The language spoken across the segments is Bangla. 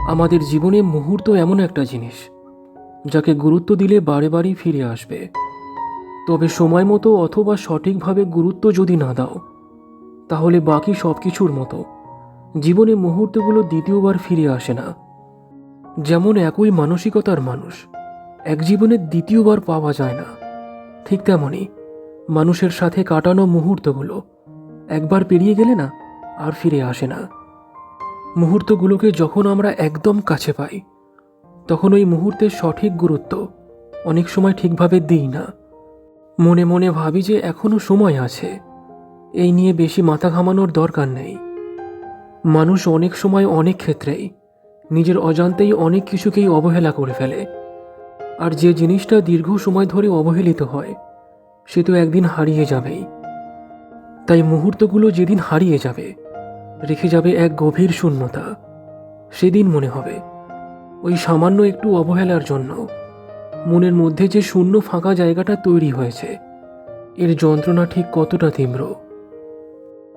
আমাদের জীবনে মুহূর্ত এমন একটা জিনিস যাকে গুরুত্ব দিলে বারে বারেই ফিরে আসবে। তবে সময় মতো অথবা সঠিকভাবে গুরুত্ব যদি না দাও, তাহলে বাকি সব কিছুর মতো জীবনে মুহূর্তগুলো দ্বিতীয়বার ফিরে আসে না। যেমন একই মানসিকতার মানুষ এক জীবনে দ্বিতীয়বার পাওয়া যায় না, ঠিক তেমনই মানুষের সাথে কাটানো মুহূর্তগুলো একবার পেরিয়ে গেলে না আর ফিরে আসে না। মুহূর্তগুলোকে যখন আমরা একদম কাছে পাই, তখন ওই মুহূর্তের সঠিক গুরুত্ব অনেক সময় ঠিকভাবে দিই না। মনে মনে ভাবি যে এখনো সময় আছে, এই নিয়ে বেশি মাথা ঘামানোর দরকার নেই। মানুষ অনেক সময় অনেক ক্ষেত্রেই নিজের অজান্তেই অনেক কিছুকেই অবহেলা করে ফেলে। আর যে জিনিসটা দীর্ঘ সময় ধরে অবহেলিত হয়, সে তো একদিন হারিয়ে যাবেই। তাই মুহূর্তগুলো যেদিন হারিয়ে যাবে, রেখে যাবে এক গভীর শূন্যতা, সেদিন মনে হবে ওই সামান্য একটু অবহেলার জন্য মনের মধ্যে যে শূন্য ফাঁকা জায়গাটা তৈরি হয়েছে, এর যন্ত্রণা ঠিক কতটা তীব্র।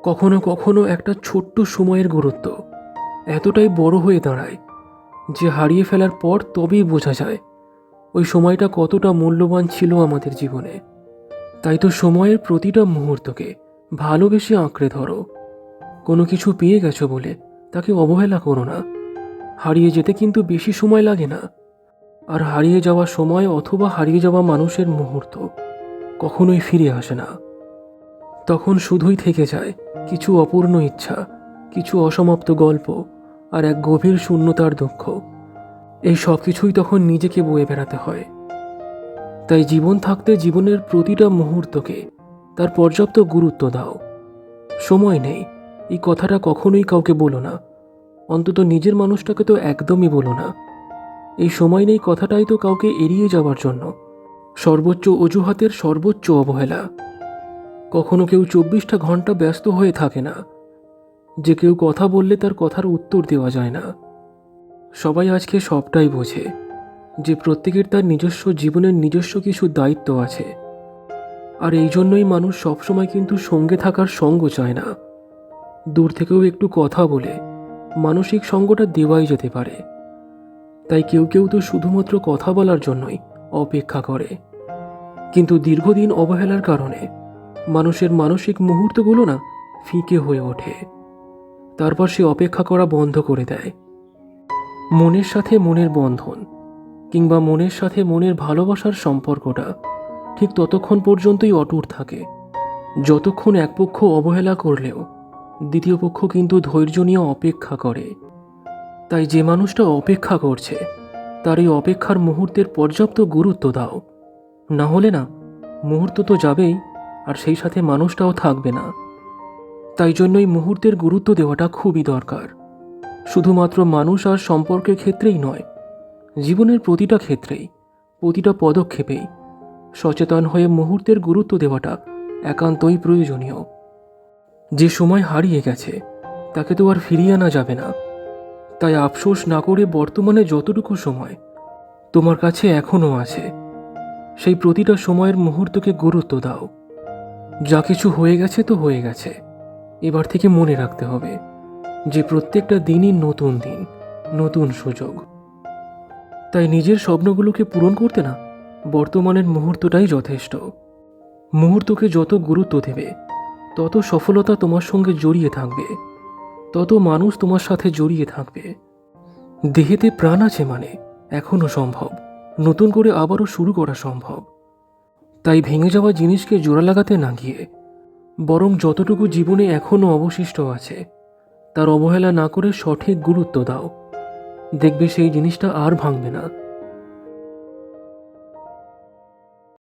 কখনো কখনো একটা ছোট্ট সময়ের গুরুত্ব এতটাই বড় হয়ে দাঁড়ায় যে হারিয়ে ফেলার পর তবেই বোঝা যায় ওই সময়টা কতটা মূল্যবান ছিল আমাদের জীবনে। তাই তো সময়ের প্রতিটা মুহূর্তকে ভালোবেসে আঁকড়ে ধরো। কোনো কিছু পেয়ে গেছো বলে তাকে অবহেলা করো না। হারিয়ে যেতে কিন্তু বেশি সময় লাগে না। আর হারিয়ে যাওয়া সময় অথবা হারিয়ে যাওয়া মানুষের মুহূর্ত কখনোই ফিরে আসে না। তখন শুধুই থেকে যায় কিছু অপূর্ণ ইচ্ছা, কিছু অসমাপ্ত গল্প, আর এক গভীর শূন্যতার দুঃখ। এই সব কিছুই তখন নিজেকে বয়ে বেড়াতে হয়। তাই জীবন থাকতে জীবনের প্রতিটা মুহূর্তকে তার পর্যাপ্ত গুরুত্ব দাও। সময় নেই, এই কথাটা কখনোই কাউকে বলো না। অন্তত নিজের মানুষটাকে তো একদমই বলো না। এই সময় নেই কথাটাই তো কাউকে এড়িয়ে যাওয়ার জন্য সর্বোচ্চ অজুহাতের সর্বোচ্চ অবহেলা। কখনো কেউ 24টা ঘন্টা ব্যস্ত হয়ে থাকে না, যে কেউ কথা বললে তার কথার উত্তর দেওয়া যায় না। সবাই আজকে সবটাই বোঝে যে প্রত্যেকের তার নিজস্ব জীবনের নিজস্ব কিছু দায়িত্ব আছে। আর এই জন্যই মানুষ সবসময় কিন্তু সঙ্গে থাকার সঙ্গ চায় না। দূর থেকেও একটু কথা বলে মানসিক সঙ্গটা দেওয়াই যেতে পারে। তাই কেউ কেউ তো শুধুমাত্র কথা বলার জন্যই অপেক্ষা করে। কিন্তু দীর্ঘদিন অবহেলার কারণে মানুষের মানসিক মুহূর্তগুলো না ফিকে হয়ে ওঠে। তারপর সে অপেক্ষা করা বন্ধ করে দেয়। মনের সাথে মনের বন্ধন কিংবা মনের সাথে মনের ভালোবাসার সম্পর্কটা ঠিক ততক্ষণ পর্যন্তই অটুট থাকে যতক্ষণ এক পক্ষ অবহেলা করলেও দ্বিতীয় পক্ষ কিন্তু ধৈর্য নিয়ে অপেক্ষা করে। তাই যে মানুষটা অপেক্ষা করছে তার এই অপেক্ষার মুহূর্তের পর্যাপ্ত গুরুত্ব দাও। না হলে না, মুহূর্ত তো যাবেই, আর সেই সাথে মানুষটাও থাকবে না। তাই জন্যই মুহূর্তের গুরুত্ব দেওয়াটা খুবই দরকার। শুধুমাত্র মানুষ আর সম্পর্কের ক্ষেত্রেই নয়, জীবনের প্রতিটা ক্ষেত্রেই, প্রতিটা পদক্ষেপেই সচেতন হয়ে মুহূর্তের গুরুত্ব দেওয়াটা একান্তই প্রয়োজনীয়। যে সময় হারিয়ে গেছে তাকে তো আর ফিরিয়ে আনা যাবে না। তাই আফসোস না করে বর্তমানে যতটুকু সময় তোমার কাছে এখনো আছে, সেই প্রতিটা সময়ের মুহূর্তকে গুরুত্ব দাও। যা কিছু হয়ে গেছে তো হয়ে গেছে, এবার থেকে মনে রাখতে হবে যে প্রত্যেকটা দিনই নতুন দিন, নতুন সুযোগ। তাই নিজের স্বপ্নগুলোকে পূরণ করতে না বর্তমানের মুহূর্তটাই যথেষ্ট। মুহূর্তকে যত গুরুত্ব দেবে, তত সফলতা তোমার সঙ্গে জড়িয়ে থাকবে, তত মানুষ তোমার সাথে জড়িয়ে থাকবে। দেহেতে প্রাণ আছে মানে এখনো সম্ভব নতুন করে আবারও শুরু করা সম্ভব। তাই ভেঙে যাওয়া জিনিসকে জোড়া লাগাতে না গিয়ে বরং যতটুকু জীবনে এখনো অবশিষ্ট আছে তার অবহেলা না করে সঠিক গুরুত্ব দাও। দেখবে সেই জিনিসটা আর ভাঙবে না।